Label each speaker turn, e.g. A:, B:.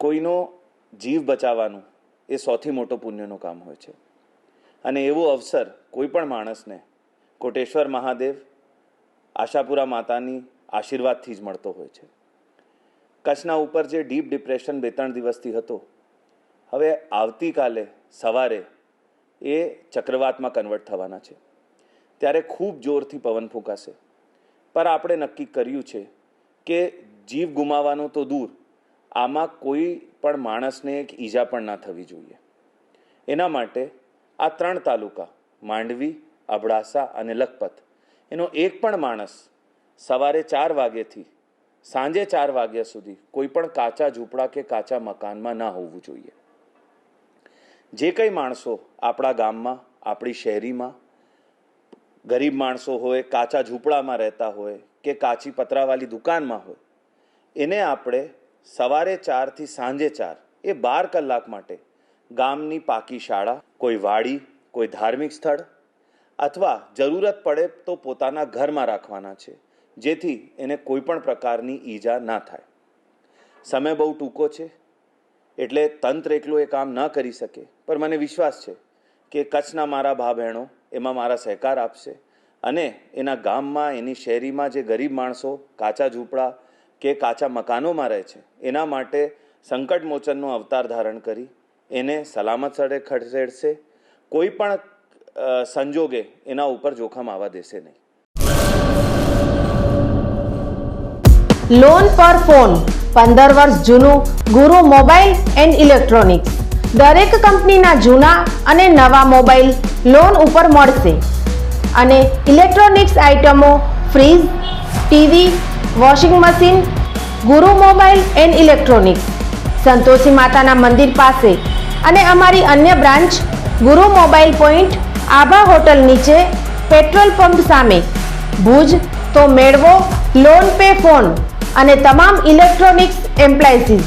A: કોઈનો જીવ બચાવવાનું એ સૌથી મોટો પુણ્યનું કામ હોય છે અને એવો અવસર કોઈ પણ માણસને કોટેશ્વર મહાદેવ આશાપુરા માતાની આશીર્વાદથી જ મળતો હોય છે. કચ્છના ઉપર જે ડીપ ડિપ્રેશન 2-3 દિવસથી હતો, હવે આવતીકાલે સવારે એ ચક્રવાતમાં કન્વર્ટ થવાના છે. ત્યારે ખૂબ જોરથી પવન ફૂંકાશે. પર આપણે નક્કી કર્યું છે કે જીવ ગુમાવવાનું તો દૂર, આમાં કોઈ પણ માણસને એક ઈજા પણ ના થવી જોઈએ. એના માટે આ 3 તાલુકા માંડવી, અબડાસા અને લખપત એનો એક પણ માણસ સવારે 4 વાગ્યાથી સાંજે 4 વાગ્યા સુધી કોઈ પણ કાચા ઝૂંપડા કે કાચા મકાનમાં ના હોવું જોઈએ. જે કંઈ માણસો આપણા ગામમાં, આપણી શહેરીમાં ગરીબ માણસો હોય, કાચા ઝૂંપડામાં રહેતા હોય કે કાચી પતરાવાળી દુકાનમાં હોય, એને આપણે સવારે 4 થી સાંજે 4 એ 12 કલાક માટે ગામની પાકી શાળા, કોઈ વાડી, કોઈ ધાર્મિક સ્થળ અથવા જરૂરત પડે તો પોતાના ઘરમાં રાખવાના છે, જેથી એને કોઈ પણ પ્રકારની ઈજા ના થાય. સમય બહુ ટૂંકો છે એટલે તંત્ર એકલો એ કામ ન કરી શકે, પણ મને વિશ્વાસ છે કે કચ્છના મારા ભા બહેનો એમાં મારા સહકાર આપશે અને એના ગામમાં, એની શહેરીમાં જે ગરીબ માણસો કાચા ઝૂંપડા કે કાચા મકાનોમાં રહે છે, એના માટે સંકટ મોચનનો અવતાર ધારણ કરી એને સલામત સ્થળે ખસેડશે. કોઈ પણ સંજોગે એના ઉપર જોખમ આવવા દેશે નહીં.
B: લોન પર ફોન 15 વર્ષ જૂનું ગુરુ મોબાઈલ એન્ડ ઇલેક્ટ્રોનિક્સ. દરેક કંપનીના જૂના અને નવા મોબાઈલ લોન ઉપર મળશે અને ઇલેક્ટ્રોનિક્સ આઇટમો ફ્રીજ, ટીવી, વોશિંગ મશીન. ગુરુ મોબાઈલ એન્ડ ઇલેક્ટ્રોનિક્સ, સંતોષી માતાના મંદિર પાસે અને અમારી અન્ય બ્રાન્ચ ગુરુ મોબાઈલ પોઈન્ટ, આભા હોટલ નીચે, પેટ્રોલ પંપ સામે, ભુજ. તો મેળવો લોન પે ફોન અને તમામ ઇલેક્ટ્રોનિક્સ એપ્લાયન્સીસ.